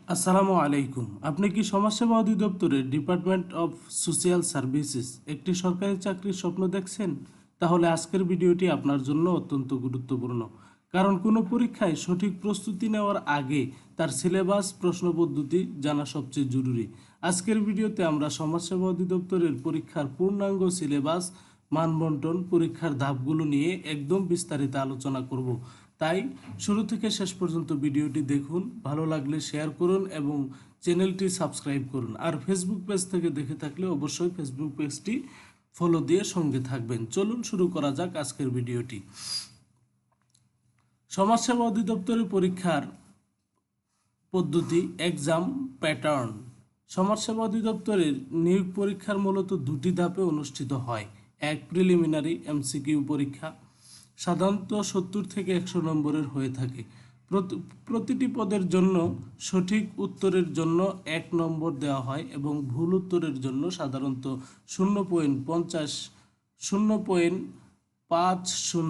আসসালামু আলাইকুম। আপনি কি সমাজসেবা অধিদপ্তরের ডিপার্টমেন্ট অফ সোশিয়াল সার্ভিসেস একটি সরকারি চাকরির স্বপ্ন দেখছেন? তাহলে আজকের ভিডিওটি আপনার জন্য অত্যন্ত গুরুত্বপূর্ণ। কারণ কোনো পরীক্ষায় সঠিক প্রস্তুতি নেওয়ার আগে তার সিলেবাস, প্রশ্ন পদ্ধতি জানা সবচেয়ে জরুরি। আজকের ভিডিওতে আমরা সমাজসেবা অধিদপ্তরের পরীক্ষার পূর্ণাঙ্গ সিলেবাস, মানবন্টন, পরীক্ষার ধাপগুলো নিয়ে একদম বিস্তারিত আলোচনা করব। তাই শুরু থেকে শেষ পর্যন্ত ভিডিওটি দেখুন, ভালো লাগলে শেয়ার করুন এবং চ্যানেলটি সাবস্ক্রাইব করুন। আর ফেসবুক পেজ থেকে দেখে থাকলে অবশ্যই ফেসবুক পেজটি ফলো দিয়ে সঙ্গে থাকবেন। চলুন শুরু করা যাক আজকের ভিডিওটি। সমাজসেবা অধিদপ্তরের পরীক্ষার পদ্ধতি, এক্সাম প্যাটার্ন। সমাজসেবা অধিদপ্তরের নিয়োগ পরীক্ষার মূলত দুটি ধাপে অনুষ্ঠিত হয়। এক, প্রিলিমিনারি এমসিকিউ পরীক্ষা, সাধারণত 70 থেকে 100 নম্বরের হয়ে থাকে। প্রতিটি পদের জন্য সঠিক উত্তরের জন্য 1 নম্বর দেওয়া হয় এবং ভুল উত্তরের জন্য সাধারণত 0.50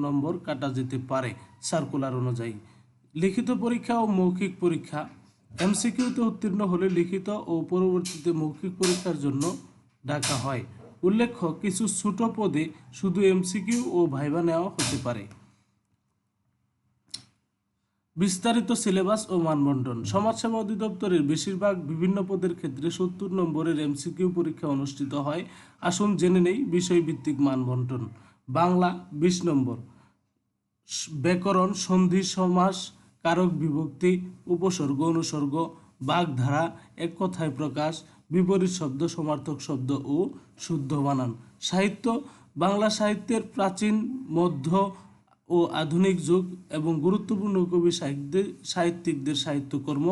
নম্বর কাটা যেতে পারে সার্কুলার অনুযায়ী। লিখিত পরীক্ষা ও মৌখিক পরীক্ষা। এমসিকিউতে উত্তীর্ণ হলে লিখিত ও পরবর্তীতে মৌখিক পরীক্ষার জন্য ডাকা হয়। উল্লেখ্য, কিছু ছোট পদে শুধু এমসিকিউ ও ভাইভা নেওয়া হতে পারে। বিস্তারিত সিলেবাস ও মানবন্টন। সমাজসেবা অধিদপ্তরের বেশিরভাগ বিভিন্ন পদের ক্ষেত্রে 70 নম্বরের এমসিকিউ পরীক্ষা অনুষ্ঠিত হয়। আসুন জেনে নেই বিষয়ভিত্তিক মানবন্টন। বাংলা 20 নম্বর, ব্যাকরণ, সন্ধি, সমাস, কারক বিভক্তি, উপসর্গ, অনুসর্গ, বাগধারা, এক কথায় প্রকাশ, বিপরীত শব্দ, সমার্থক শব্দ ও শুদ্ধ বানান। সাহিত্য, বাংলা সাহিত্যের প্রাচীন, মধ্য ও আধুনিক যুগ এবং গুরুত্বপূর্ণ কবি সাহিত্যিকদের সাহিত্যকর্ম,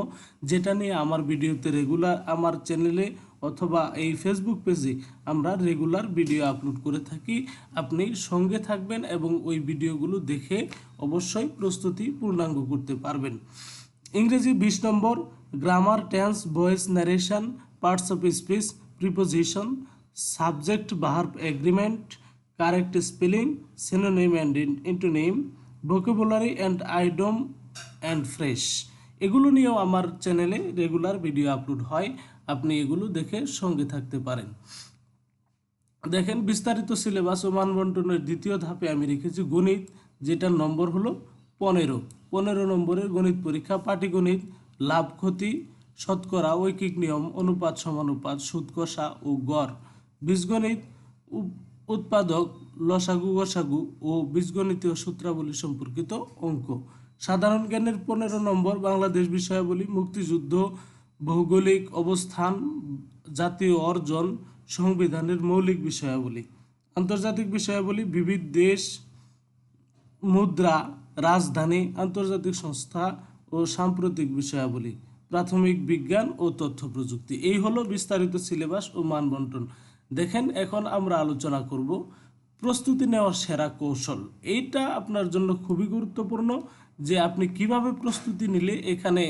যেটা নিয়ে আমার ভিডিওতে রেগুলার আমার চ্যানেলে অথবা এই ফেসবুক পেজে আমরা রেগুলার ভিডিও আপলোড করে থাকি। আপনি সঙ্গে থাকবেন এবং ওই ভিডিওগুলো দেখে অবশ্যই প্রস্তুতি পূর্ণাঙ্গ করতে পারবেন। ইংরেজি 20 number, grammar, tense, voice, narration, parts of speech, preposition, subject verb agreement, correct spelling, synonym and antonym, vocabulary and idiom and phrase. এগুলো নিয়েও আমার চ্যানেলে রেগুলার ভিডিও আপলোড হয়, আপনি এগুলো দেখে সঙ্গে থাকতে পারেন। দেখেন, বিস্তারিত সিলেবাস ও মানবন্টনের দ্বিতীয় ধাপে আমি রেখেছি গণিত, যেটার নম্বর হলো 15 নম্বরের গণিত পরীক্ষা। পাটিগণিত, লাভ ক্ষতি, শতকরা, ঐকিক নিয়ম, অনুপাত সমানুপাত, সুদ কষা ও গড়। বীজগণিত, উৎপাদক, লসাগু গসাগু ও বীজগণিতীয় সূত্রাবলী সম্পর্কিত অঙ্ক। সাধারণ জ্ঞানের 15 নম্বর, বাংলাদেশ বিষয়াবলী, মুক্তিযুদ্ধ, ভৌগোলিক অবস্থান, জাতীয় অর্জন, সংবিধানের মৌলিক বিষয়াবলী। আন্তর্জাতিক বিষয়াবলী, বিবিধ দেশ, মুদ্রা, রাজধানী, আন্তর্জাতিক সংস্থা ও সাম্প্রতিক বিষয়াবলী। প্রাথমিক বিজ্ঞান ও তথ্য প্রযুক্তি। এই হলো বিস্তারিত সিলেবাস ও মানবন্টন। দেখেন, এখন আমরা আলোচনা করব প্রস্তুতি নেওয়ার সেরা কৌশল। এইটা আপনার জন্য খুবই গুরুত্বপূর্ণ যে আপনি কিভাবে প্রস্তুতি নিলে এখানে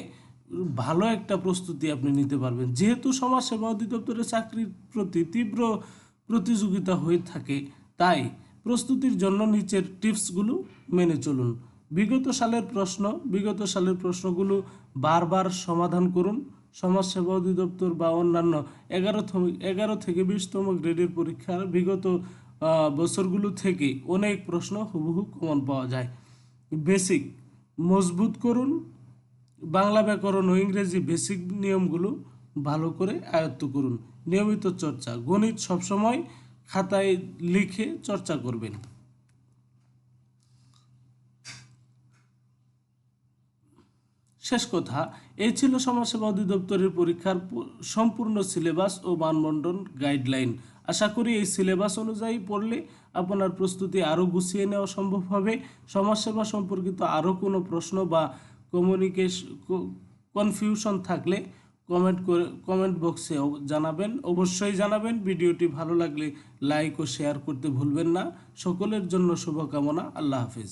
ভালো একটা প্রস্তুতি আপনি নিতে পারবেন। যেহেতু সমাজসেবা অধিদপ্তরের চাকরির প্রতি তীব্র প্রতিযোগিতা হয়ে থাকে, তাই প্রস্তুতির জন্য নিচের টিপসগুলো মেনে চলুন। বিগত সালের প্রশ্নগুলো বারবার সমাধান করুন। সমাজসেবা অধিদপ্তর বা অন্যান্য 11 থেকে 20তম গ্রেডের পরীক্ষার বিগত বছরগুলো থেকে অনেক প্রশ্ন হুবহু কমন পাওয়া যায়। বেসিক মজবুত করুন। বাংলা ব্যাকরণ ও ইংরেজি বেসিক নিয়মগুলো ভালো করে আয়ত্ত করুন। নিয়মিত চর্চা, গণিত সবসময় খাতায় লিখে চর্চা করবেন। শেষ কথা, এই ছিল সমাজসেবা অধিদপ্তরের পরীক্ষার সম্পূর্ণ সিলেবাস ও মানবন্টন গাইডলাইন। আশা করি এই সিলেবাস অনুযায়ী পড়লে আপনার প্রস্তুতি আরও গুছিয়ে নেওয়া সম্ভব হবে। সমাজসেবা সম্পর্কিত আরও কোনো প্রশ্ন বা কনফিউশন থাকলে কমেন্ট বক্সে জানাবেন, অবশ্যই জানাবেন। ভিডিওটি ভালো লাগলে লাইক ও শেয়ার করতে ভুলবেন না। সকলের জন্য শুভকামনা। আল্লাহ হাফেজ।